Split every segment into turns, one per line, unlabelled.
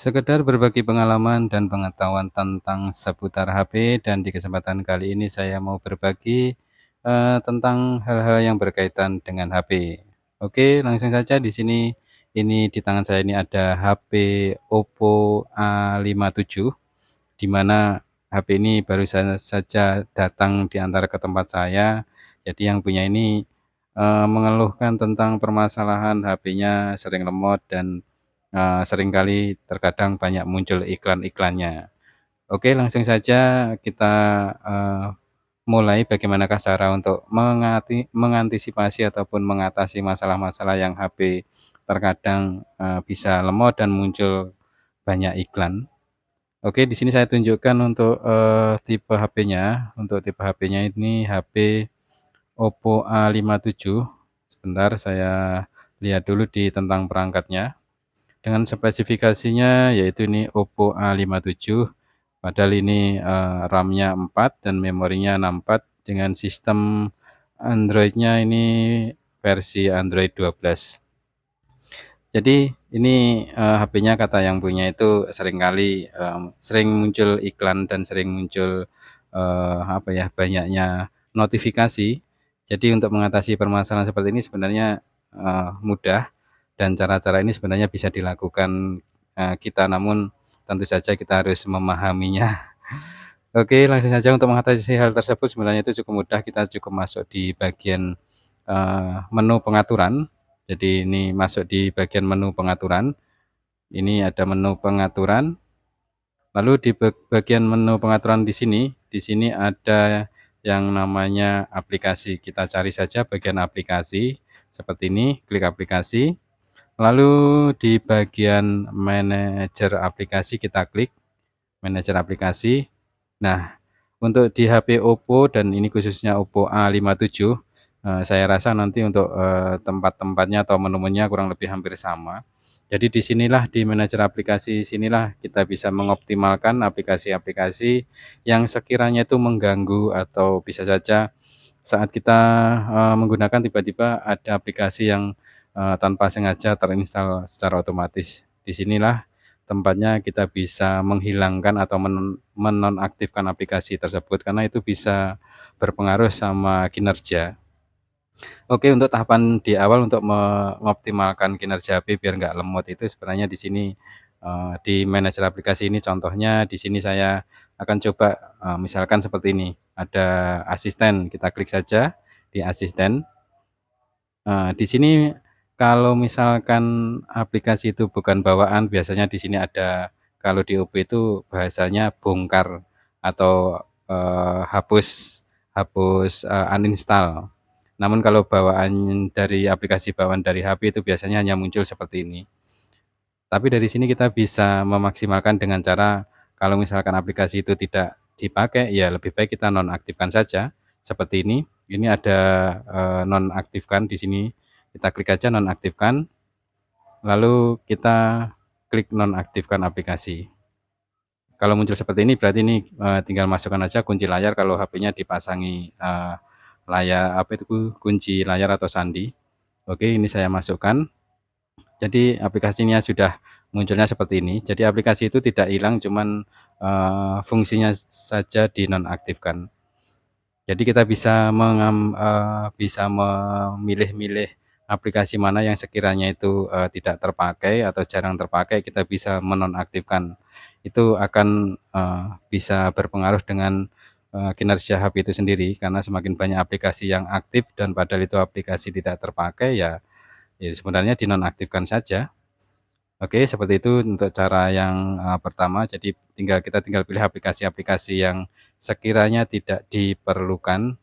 Sekedar berbagi pengalaman dan pengetahuan tentang seputar HP dan di kesempatan kali ini saya mau berbagi, tentang hal-hal yang berkaitan dengan HP. Oke, langsung saja di sini, ini di tangan saya ini ada HP Oppo A57, di mana HP ini baru saja datang di antar ke tempat saya. Jadi yang punya ini, mengeluhkan tentang permasalahan HP-nya sering lemot dan seringkali terkadang banyak muncul iklan-iklannya. Oke, langsung saja kita, mulai bagaimanakah cara untuk mengantisipasi ataupun mengatasi masalah-masalah yang HP terkadang, bisa lemot dan muncul banyak iklan. Oke, di sini saya tunjukkan untuk, tipe HP-nya. Untuk tipe HP-nya ini HP Oppo A57. Sebentar saya lihat dulu di tentang perangkatnya. Dengan spesifikasinya yaitu ini Oppo A57, padahal ini, RAM-nya 4 dan memorinya 64 dengan sistem Android-nya ini versi Android 12. Jadi ini, HP-nya kata yang punya itu seringkali, sering muncul iklan dan sering muncul, apa ya, banyaknya notifikasi. Jadi untuk mengatasi permasalahan seperti ini sebenarnya, mudah dan cara-cara ini sebenarnya bisa dilakukan, kita, namun tentu saja kita harus memahaminya. Oke, langsung saja untuk mengatasi hal tersebut sebenarnya itu cukup mudah, kita cukup masuk di bagian, menu pengaturan. Jadi ini masuk di bagian menu pengaturan, ini ada menu pengaturan, lalu di bagian menu pengaturan di sini ada yang namanya aplikasi. Kita cari saja bagian aplikasi, seperti ini, klik aplikasi, lalu di bagian manajer aplikasi kita klik manajer aplikasi. Nah, untuk di HP Oppo dan ini khususnya Oppo A57, saya rasa nanti untuk, tempat-tempatnya atau menu-menunya kurang lebih hampir sama. Jadi di sinilah, di manajer aplikasi sinilah kita bisa mengoptimalkan aplikasi-aplikasi yang sekiranya itu mengganggu atau bisa saja saat kita, menggunakan tiba-tiba ada aplikasi yang, tanpa sengaja terinstal secara otomatis. Di sinilah tempatnya kita bisa menghilangkan atau menonaktifkan aplikasi tersebut, karena itu bisa berpengaruh sama kinerja. Oke, untuk tahapan di awal untuk mengoptimalkan kinerja HP biar nggak lemot itu sebenarnya di sini, di manajer aplikasi ini contohnya di sini saya akan coba, misalkan seperti ini, ada asisten, kita klik saja di asisten. Di sini kalau misalkan aplikasi itu bukan bawaan, biasanya di sini ada, kalau di OP itu bahasanya bongkar atau, hapus hapus, uninstall. Namun kalau bawaan dari aplikasi bawaan dari HP itu biasanya hanya muncul seperti ini. Tapi dari sini kita bisa memaksimalkan dengan cara kalau misalkan aplikasi itu tidak dipakai, ya lebih baik kita nonaktifkan saja, seperti ini. Ini ada, nonaktifkan di sini, kita klik aja nonaktifkan, lalu kita klik nonaktifkan aplikasi. Kalau muncul seperti ini berarti ini, tinggal masukkan aja kunci layar kalau HP-nya dipasangi, layar apa itu, kunci layar atau sandi. Oke, ini saya masukkan. Jadi aplikasinya sudah munculnya seperti ini. Jadi aplikasi itu tidak hilang, cuman, fungsinya saja dinonaktifkan. Jadi kita bisa memilih-milih aplikasi mana yang sekiranya itu, tidak terpakai atau jarang terpakai, kita bisa menonaktifkan. Itu akan, bisa berpengaruh dengan, kinerja HP itu sendiri, karena semakin banyak aplikasi yang aktif dan padahal itu aplikasi tidak terpakai, ya sebenarnya dinonaktifkan saja. Oke, seperti itu untuk cara yang, pertama. Jadi kita tinggal pilih aplikasi-aplikasi yang sekiranya tidak diperlukan,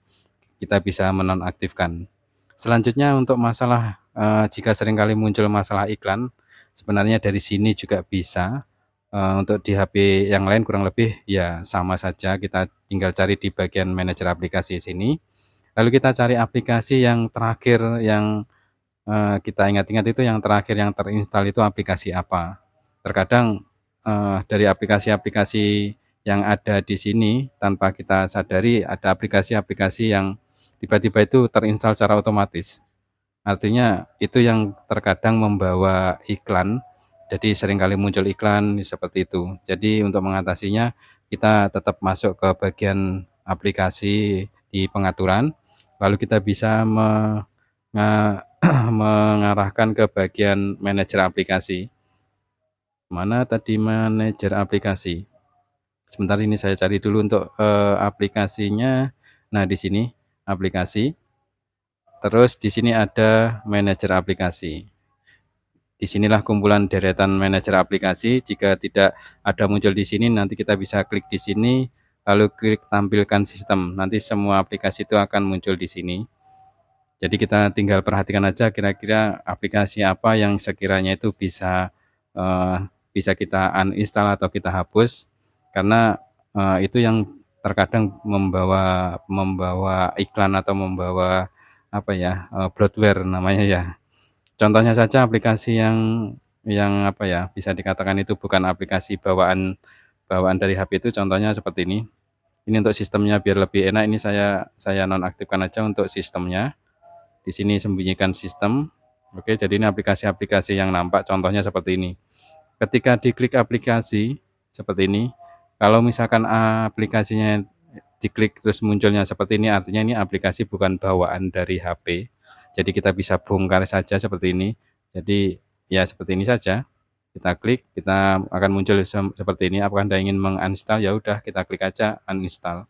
kita bisa menonaktifkan. Selanjutnya untuk masalah, jika seringkali muncul masalah iklan, sebenarnya dari sini juga bisa, untuk di HP yang lain kurang lebih ya sama saja, kita tinggal cari di bagian manajer aplikasi sini, lalu kita cari aplikasi yang terakhir yang kita ingat-ingat itu yang terakhir yang terinstall itu aplikasi apa. Terkadang, dari aplikasi-aplikasi yang ada di sini tanpa kita sadari ada aplikasi-aplikasi yang tiba-tiba itu terinstall secara otomatis. Artinya itu yang terkadang membawa iklan Jadi seringkali muncul iklan seperti itu. Jadi untuk mengatasinya kita tetap masuk ke bagian aplikasi di pengaturan, lalu kita bisa mengarahkan ke bagian manajer aplikasi. Mana tadi manajer aplikasi? Sebentar ini saya cari dulu untuk, aplikasinya. Nah di sini, aplikasi, terus di sini ada manajer aplikasi. Di sinilah kumpulan deretan manajer aplikasi, jika tidak ada muncul di sini, nanti kita bisa klik di sini, lalu klik tampilkan sistem, nanti semua aplikasi itu akan muncul di sini. Jadi kita tinggal perhatikan aja kira-kira aplikasi apa yang sekiranya itu eee, bisa kita uninstall atau kita hapus, karena, itu yang terkadang membawa membawa iklan atau membawa, apa ya, bloatware namanya ya. Contohnya saja aplikasi yang apa ya, bisa dikatakan itu bukan aplikasi bawaan bawaan dari HP itu contohnya seperti ini. Ini untuk sistemnya biar lebih enak ini saya nonaktifkan aja untuk sistemnya. Di sini sembunyikan sistem. Oke, jadi ini aplikasi-aplikasi yang nampak contohnya seperti ini. Ketika diklik aplikasi seperti ini, kalau misalkan aplikasinya diklik terus munculnya seperti ini, artinya ini aplikasi bukan bawaan dari HP. Jadi kita bisa bongkar saja seperti ini. Jadi ya seperti ini saja. Kita klik, kita akan muncul seperti ini. Apakah Anda ingin menginstal? Ya udah kita klik aja uninstall.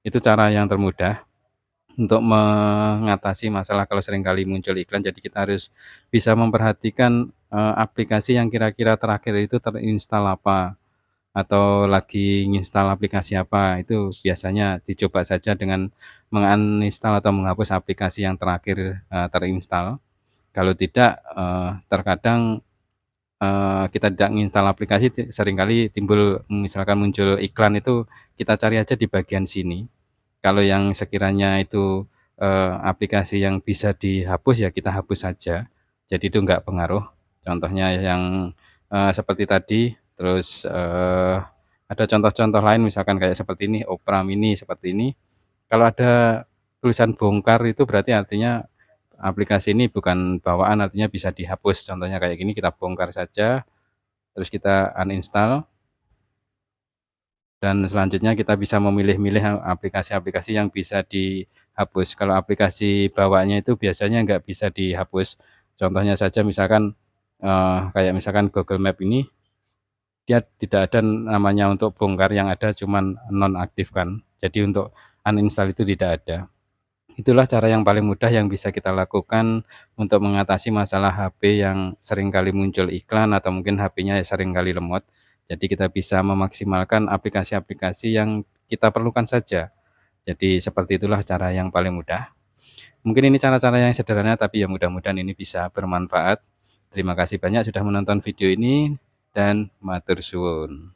Itu cara yang termudah untuk mengatasi masalah kalau seringkali muncul iklan. Jadi kita harus bisa memperhatikan, aplikasi yang kira-kira terakhir itu terinstall apa, atau lagi nginstal aplikasi apa, itu biasanya dicoba saja dengan menguninstall atau menghapus aplikasi yang terakhir, terinstall. Kalau tidak, terkadang, kita tidak nginstal aplikasi seringkali timbul misalkan muncul iklan itu kita cari aja di bagian sini. Kalau yang sekiranya itu, aplikasi yang bisa dihapus, ya kita hapus saja. Jadi itu enggak pengaruh. Contohnya yang, seperti tadi, terus, ada contoh-contoh lain misalkan kayak seperti ini, Opera Mini seperti ini. Kalau ada tulisan bongkar itu berarti artinya aplikasi ini bukan bawaan, artinya bisa dihapus. Contohnya kayak gini, kita bongkar saja, terus kita uninstall. Dan selanjutnya kita bisa memilih-milih aplikasi-aplikasi yang bisa dihapus. Kalau aplikasi bawaannya itu biasanya nggak bisa dihapus. Contohnya saja misalkan, kayak misalkan Google Map ini, dia tidak ada namanya untuk bongkar, yang ada cuman nonaktifkan. Jadi untuk uninstall itu tidak ada. Itulah cara yang paling mudah yang bisa kita lakukan untuk mengatasi masalah HP yang seringkali muncul iklan atau mungkin HP-nya seringkali lemot. Jadi kita bisa memaksimalkan aplikasi-aplikasi yang kita perlukan saja. Jadi seperti itulah cara yang paling mudah. Mungkin ini cara-cara yang sederhana tapi ya mudah-mudahan ini bisa bermanfaat. Terima kasih banyak sudah menonton video ini dan matur suwun.